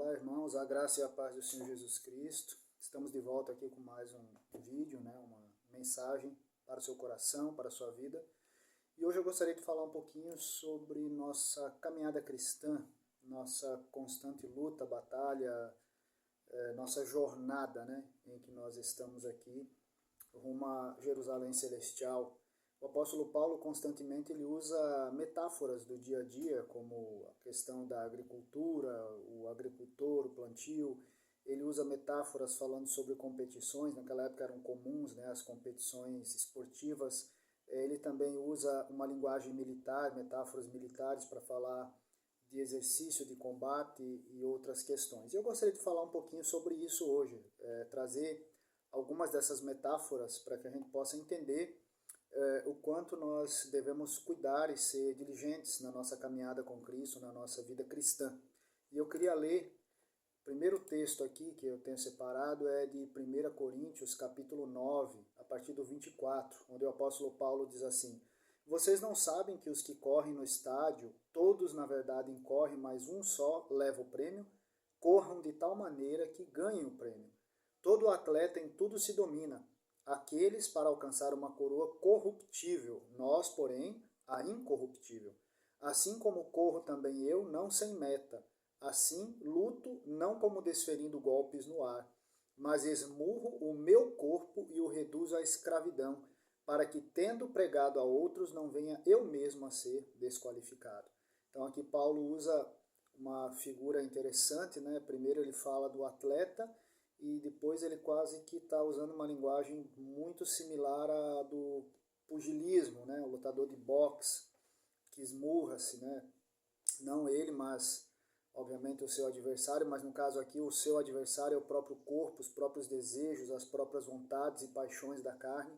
Olá, irmãos, a graça e a paz do Senhor Jesus Cristo. Estamos de volta aqui com mais um vídeo, uma mensagem para o seu coração, para a sua vida. E hoje eu gostaria de falar um pouquinho sobre nossa caminhada cristã, nossa constante luta, batalha, nossa jornada, em que nós estamos aqui rumo a Jerusalém Celestial. O apóstolo Paulo constantemente ele usa metáforas do dia a dia, como a questão da agricultura, o agricultor, o plantio. Ele usa metáforas falando sobre competições, naquela época eram comuns, as competições esportivas. Ele também usa uma linguagem militar, metáforas militares para falar de exercício de combate e outras questões. Eu gostaria de falar um pouquinho sobre isso hoje, trazer algumas dessas metáforas para que a gente possa entender o quanto nós devemos cuidar e ser diligentes na nossa caminhada com Cristo, na nossa vida cristã. E eu queria ler, o primeiro texto aqui que eu tenho separado é de 1 Coríntios, capítulo 9, a partir do 24, onde o apóstolo Paulo diz assim: vocês não sabem que os que correm no estádio, todos na verdade incorrem, mas um só leva o prêmio? Corram de tal maneira que ganhem o prêmio. Todo atleta em tudo se domina, aqueles para alcançar uma coroa corruptível, nós, porém, a incorruptível. Assim como corro também eu, não sem meta. Assim luto, não como desferindo golpes no ar, mas esmurro o meu corpo e o reduzo à escravidão, para que, tendo pregado a outros, não venha eu mesmo a ser desqualificado. Então aqui Paulo usa uma figura interessante, Primeiro ele fala do atleta, e depois ele quase que está usando uma linguagem muito similar à do pugilismo, o lutador de boxe, que esmurra-se, não ele, mas obviamente o seu adversário, mas no caso aqui o seu adversário é o próprio corpo, os próprios desejos, as próprias vontades e paixões da carne,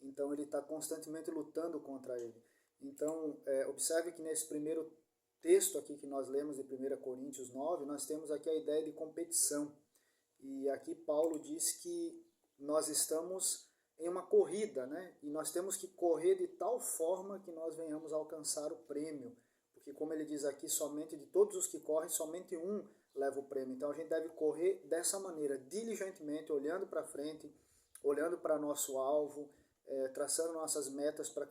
então ele está constantemente lutando contra ele. Então observe que nesse primeiro texto aqui que nós lemos de 1 Coríntios 9, nós temos aqui a ideia de competição. E aqui Paulo diz que nós estamos em uma corrida, e nós temos que correr de tal forma que nós venhamos a alcançar o prêmio. Porque como ele diz aqui, somente de todos os que correm, somente um leva o prêmio. Então a gente deve correr dessa maneira, diligentemente, olhando para frente, olhando para nosso alvo, traçando nossas metas para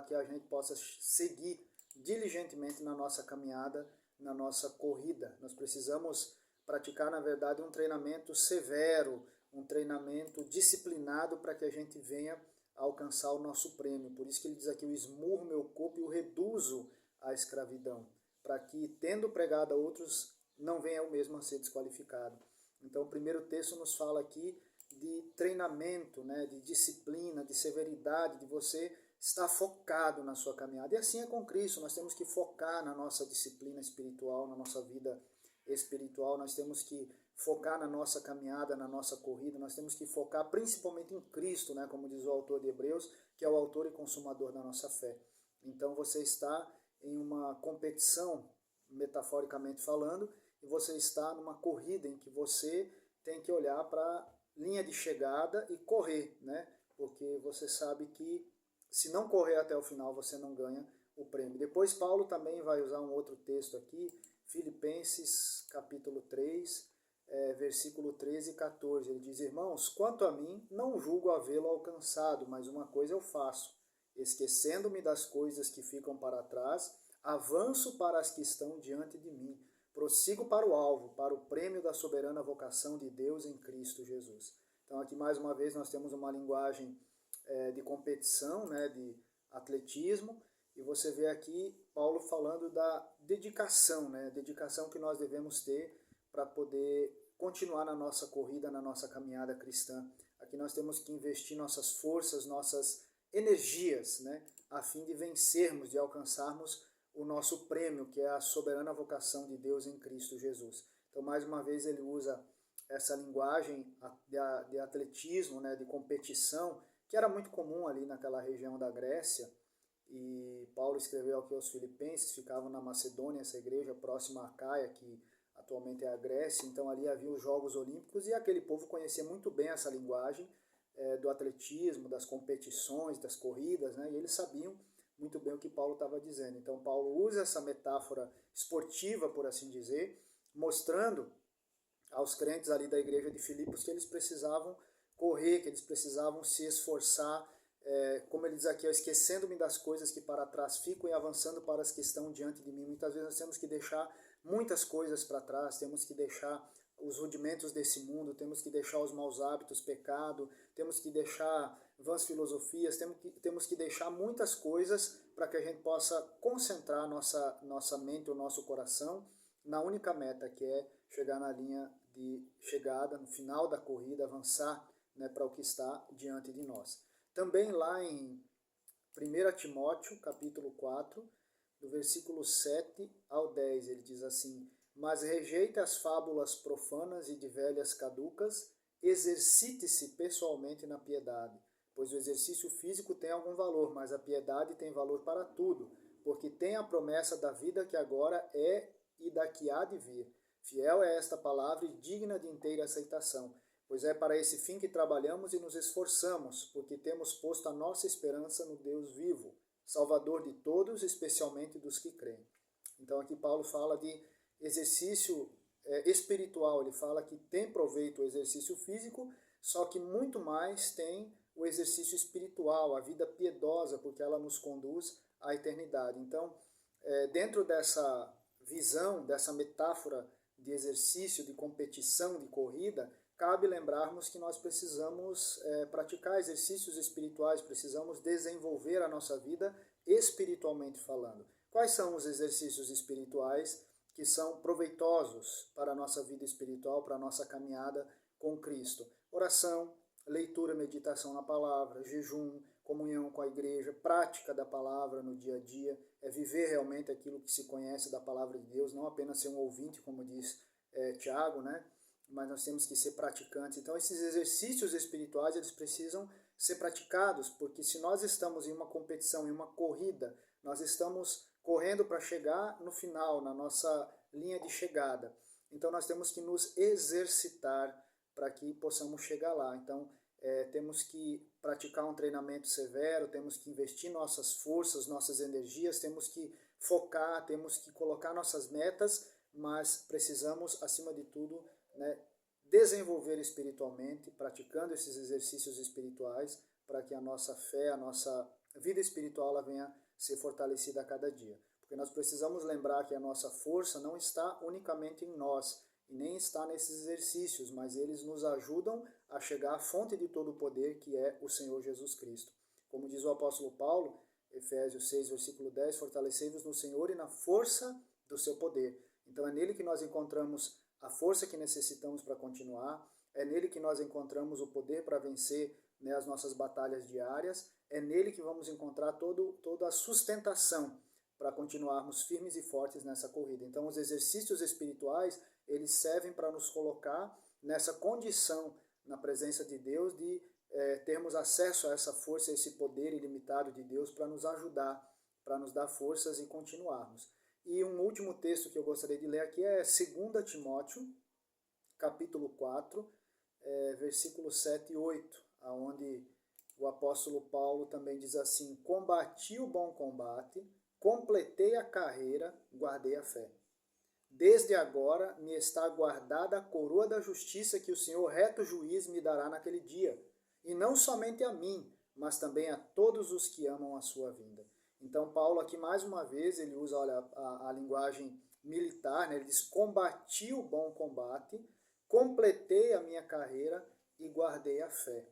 que a gente possa seguir diligentemente na nossa caminhada, na nossa corrida. Nós precisamos praticar, na verdade, um treinamento severo, um treinamento disciplinado para que a gente venha a alcançar o nosso prêmio. Por isso que ele diz aqui, eu esmurro meu corpo e o reduzo à escravidão, para que, tendo pregado a outros, não venha eu mesmo a ser desqualificado. Então, o primeiro texto nos fala aqui de treinamento, de disciplina, de severidade, de você estar focado na sua caminhada. E assim é com Cristo, nós temos que focar na nossa disciplina espiritual, na nossa vida espiritual, nós temos que focar na nossa caminhada, na nossa corrida, nós temos que focar principalmente em Cristo, como diz o autor de Hebreus, que é o autor e consumador da nossa fé. Então você está em uma competição, metaforicamente falando, e você está numa corrida em que você tem que olhar para a linha de chegada e correr, porque você sabe que se não correr até o final, você não ganha o prêmio. Depois Paulo também vai usar um outro texto aqui, Filipenses capítulo 3, versículo 13 e 14. Ele diz: irmãos, quanto a mim, não julgo havê-lo alcançado, mas uma coisa eu faço, esquecendo-me das coisas que ficam para trás, avanço para as que estão diante de mim, prossigo para o alvo, para o prêmio da soberana vocação de Deus em Cristo Jesus. Então aqui mais uma vez nós temos uma linguagem de competição, de atletismo, e você vê aqui Paulo falando da dedicação, dedicação que nós devemos ter para poder continuar na nossa corrida, na nossa caminhada cristã. Aqui nós temos que investir nossas forças, nossas energias, a fim de vencermos, de alcançarmos o nosso prêmio, que é a soberana vocação de Deus em Cristo Jesus. Então, mais uma vez, ele usa essa linguagem de atletismo, de competição, que era muito comum ali naquela região da Grécia, e Paulo escreveu aqui aos Filipenses, ficavam na Macedônia, essa igreja próxima a Caia, que atualmente é a Grécia, então ali havia os Jogos Olímpicos, e aquele povo conhecia muito bem essa linguagem do atletismo, das competições, das corridas, e eles sabiam muito bem o que Paulo estava dizendo. Então Paulo usa essa metáfora esportiva, por assim dizer, mostrando aos crentes ali da igreja de Filipos que eles precisavam correr, que eles precisavam se esforçar, como ele diz aqui, esquecendo-me das coisas que para trás ficam e avançando para as que estão diante de mim. Muitas vezes nós temos que deixar muitas coisas para trás, temos que deixar os rudimentos desse mundo, temos que deixar os maus hábitos, pecado, temos que deixar vãs filosofias, temos que deixar muitas coisas para que a gente possa concentrar nossa mente, o nosso coração na única meta, que é chegar na linha de chegada, no final da corrida, avançar, né, para o que está diante de nós. Também lá em 1 Timóteo, capítulo 4, do versículo 7 ao 10, ele diz assim: mas rejeite as fábulas profanas e de velhas caducas, exercite-se pessoalmente na piedade, pois o exercício físico tem algum valor, mas a piedade tem valor para tudo, porque tem a promessa da vida que agora é e da que há de vir. Fiel é esta palavra e digna de inteira aceitação, pois é para esse fim que trabalhamos e nos esforçamos, porque temos posto a nossa esperança no Deus vivo, Salvador de todos, especialmente dos que creem. Então aqui Paulo fala de exercício espiritual, ele fala que tem proveito o exercício físico, só que muito mais tem o exercício espiritual, a vida piedosa, porque ela nos conduz à eternidade. Então, dentro dessa visão, dessa metáfora de exercício, de competição, de corrida, cabe lembrarmos que nós precisamos praticar exercícios espirituais, precisamos desenvolver a nossa vida espiritualmente falando. Quais são os exercícios espirituais que são proveitosos para a nossa vida espiritual, para a nossa caminhada com Cristo? Oração, leitura, meditação na palavra, jejum, comunhão com a igreja, prática da palavra no dia a dia, viver realmente aquilo que se conhece da palavra de Deus, não apenas ser um ouvinte, como diz Tiago, né? Mas nós temos que ser praticantes. Então esses exercícios espirituais, eles precisam ser praticados, porque se nós estamos em uma competição, em uma corrida, nós estamos correndo para chegar no final, na nossa linha de chegada. Então nós temos que nos exercitar para que possamos chegar lá. Então temos que praticar um treinamento severo, temos que investir nossas forças, nossas energias, temos que focar, temos que colocar nossas metas, mas precisamos, acima de tudo, né, desenvolver espiritualmente, praticando esses exercícios espirituais, para que a nossa fé, a nossa vida espiritual ela venha ser fortalecida a cada dia. Porque nós precisamos lembrar que a nossa força não está unicamente em nós, e nem está nesses exercícios, mas eles nos ajudam a chegar à fonte de todo o poder, que é o Senhor Jesus Cristo. Como diz o apóstolo Paulo, Efésios 6, versículo 10, fortalecei-vos no Senhor e na força do seu poder. Então é nele que nós encontramos a força que necessitamos para continuar, é nele que nós encontramos o poder para vencer, né, as nossas batalhas diárias, é nele que vamos encontrar toda a sustentação para continuarmos firmes e fortes nessa corrida. Então os exercícios espirituais, eles servem para nos colocar nessa condição, na presença de Deus, de termos acesso a essa força, a esse poder ilimitado de Deus para nos ajudar, para nos dar forças e continuarmos. E um último texto que eu gostaria de ler aqui é 2 Timóteo, capítulo 4, versículos 7 e 8, onde o apóstolo Paulo também diz assim: combati o bom combate, completei a carreira, guardei a fé. Desde agora me está guardada a coroa da justiça que o Senhor reto juiz me dará naquele dia, e não somente a mim, mas também a todos os que amam a sua vinda. Então Paulo aqui mais uma vez ele usa, olha, a linguagem militar, né? Ele diz: combati o bom combate, completei a minha carreira e guardei a fé.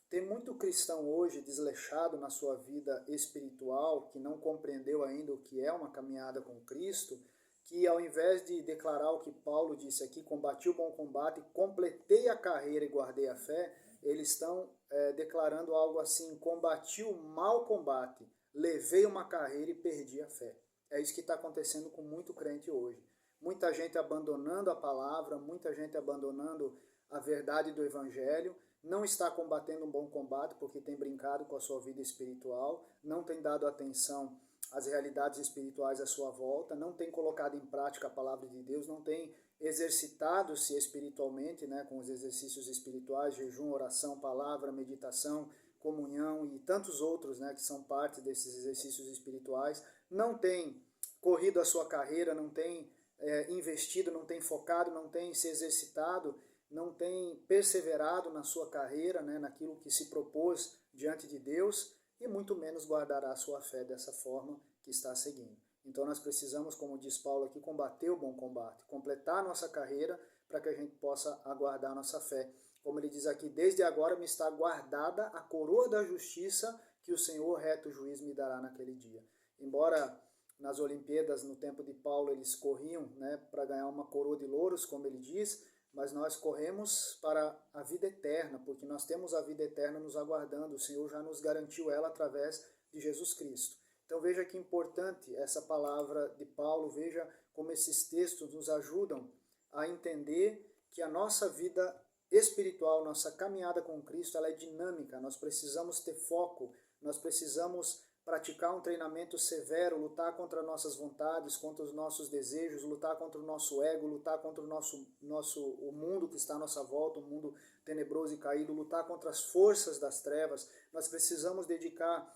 Tem muito cristão hoje desleixado na sua vida espiritual, que não compreendeu ainda o que é uma caminhada com Cristo, que ao invés de declarar o que Paulo disse aqui, combati o bom combate, completei a carreira e guardei a fé, eles estão declarando algo assim: combati o mau combate, levei uma carreira e perdi a fé. É isso que está acontecendo com muito crente hoje. Muita gente abandonando a palavra, muita gente abandonando a verdade do evangelho, não está combatendo um bom combate porque tem brincado com a sua vida espiritual, não tem dado atenção às realidades espirituais à sua volta, não tem colocado em prática a palavra de Deus, não tem exercitado-se espiritualmente, né, com os exercícios espirituais, jejum, oração, palavra, meditação, comunhão e tantos outros, né, que são parte desses exercícios espirituais, não tem corrido a sua carreira, não tem investido, não tem focado, não tem se exercitado, não tem perseverado na sua carreira, né, naquilo que se propôs diante de Deus, e muito menos guardará a sua fé dessa forma que está seguindo. Então nós precisamos, como diz Paulo aqui, combater o bom combate, completar a nossa carreira para que a gente possa aguardar a nossa fé. Como ele diz aqui, desde agora me está guardada a coroa da justiça que o Senhor, reto juiz, me dará naquele dia. Embora nas Olimpíadas, no tempo de Paulo, eles corriam, né, para ganhar uma coroa de louros, como ele diz, mas nós corremos para a vida eterna, porque nós temos a vida eterna nos aguardando. O Senhor já nos garantiu ela através de Jesus Cristo. Então veja que importante essa palavra de Paulo, veja como esses textos nos ajudam a entender que a nossa vida espiritual, nossa caminhada com Cristo, ela é dinâmica. Nós precisamos ter foco, nós precisamos praticar um treinamento severo, lutar contra nossas vontades, contra os nossos desejos, lutar contra o nosso ego, lutar contra o mundo que está à nossa volta, um mundo tenebroso e caído, lutar contra as forças das trevas. Nós precisamos dedicar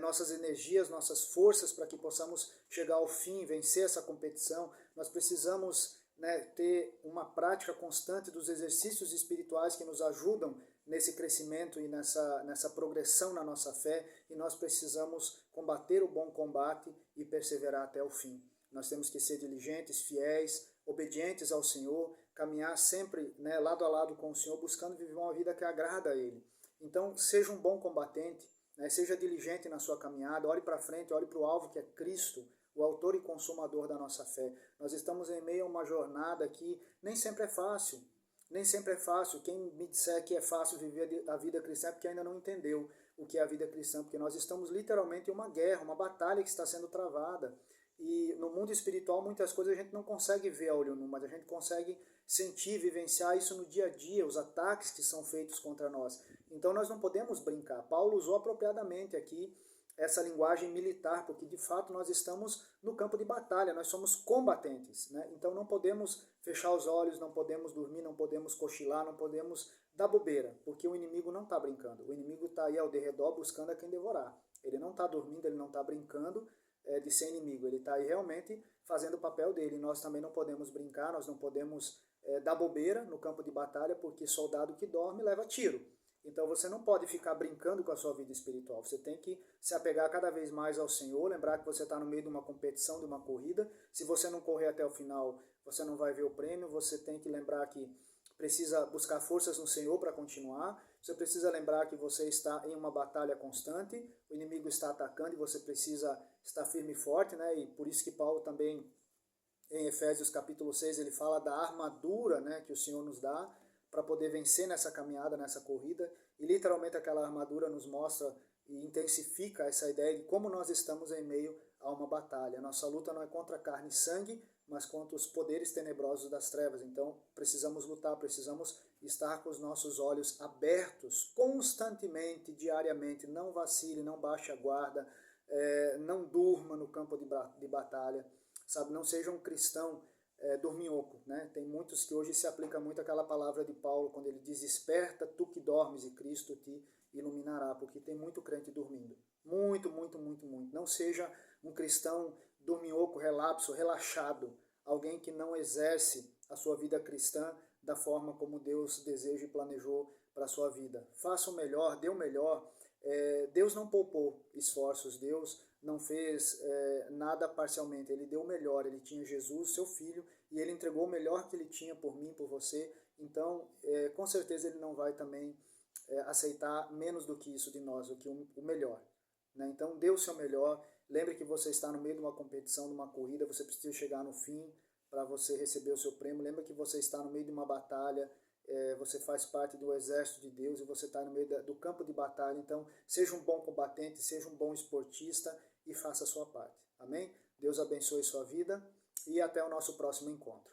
nossas energias, nossas forças para que possamos chegar ao fim, vencer essa competição. Nós precisamos, né, ter uma prática constante dos exercícios espirituais que nos ajudam nesse crescimento e nessa progressão na nossa fé, e nós precisamos combater o bom combate e perseverar até o fim. Nós temos que ser diligentes, fiéis, obedientes ao Senhor, caminhar sempre, né, lado a lado com o Senhor, buscando viver uma vida que agrada a Ele. Então, seja um bom combatente, né, seja diligente na sua caminhada, olhe para frente, olhe para o alvo que é Cristo, o autor e consumador da nossa fé. Nós estamos em meio a uma jornada que nem sempre é fácil. Nem sempre é fácil. Quem me disser que é fácil viver a vida cristã é porque ainda não entendeu o que é a vida cristã, porque nós estamos literalmente em uma guerra, uma batalha que está sendo travada. E no mundo espiritual muitas coisas a gente não consegue ver a olho nu, mas a gente consegue sentir, vivenciar isso no dia a dia, os ataques que são feitos contra nós. Então nós não podemos brincar. Paulo usou apropriadamente aqui essa linguagem militar, porque de fato nós estamos no campo de batalha, nós somos combatentes, né? Então não podemos fechar os olhos, não podemos dormir, não podemos cochilar, não podemos dar bobeira, porque o inimigo não está brincando, o inimigo está aí ao derredor buscando a quem devorar. Ele não está dormindo, ele não está brincando de ser inimigo, ele está aí realmente fazendo o papel dele. Nós também não podemos brincar, nós não podemos dar bobeira no campo de batalha, porque soldado que dorme leva tiro. Então você não pode ficar brincando com a sua vida espiritual, você tem que se apegar cada vez mais ao Senhor, lembrar que você está no meio de uma competição, de uma corrida. Se você não correr até o final, você não vai ver o prêmio. Você tem que lembrar que precisa buscar forças no Senhor para continuar. Você precisa lembrar que você está em uma batalha constante, o inimigo está atacando e você precisa estar firme e forte, né? E por isso que Paulo também, em Efésios capítulo 6, ele fala da armadura, né, que o Senhor nos dá para poder vencer nessa caminhada, nessa corrida. E literalmente aquela armadura nos mostra e intensifica essa ideia de como nós estamos em meio a uma batalha. Nossa luta não é contra carne e sangue, mas contra os poderes tenebrosos das trevas. Então precisamos lutar, precisamos estar com os nossos olhos abertos constantemente, diariamente. Não vacile, não baixe a guarda, não durma no campo de batalha, sabe? Não seja um cristão dorminhoco, né? Tem muitos que hoje se aplica muito aquela palavra de Paulo, quando ele diz: desperta tu que dormes e Cristo te iluminará, porque tem muito crente dormindo. Muito, muito, muito, muito. Não seja um cristão dorminhoco, relapso, relaxado, alguém que não exerce a sua vida cristã da forma como Deus deseja e planejou para a sua vida. Faça o melhor, dê o melhor. Deus não poupou esforços, Deus não fez nada parcialmente, ele deu o melhor. Ele tinha Jesus, seu filho, e ele entregou o melhor que ele tinha por mim, por você. Então, com certeza ele não vai também aceitar menos do que isso de nós, do que o melhor, né? Então, dê o seu melhor. Lembre que você está no meio de uma competição, de uma corrida, você precisa chegar no fim para você receber o seu prêmio. Lembre que você está no meio de uma batalha, você faz parte do exército de Deus e você está no meio do campo de batalha. Então, seja um bom combatente, seja um bom esportista e faça a sua parte. Amém? Deus abençoe sua vida e até o nosso próximo encontro.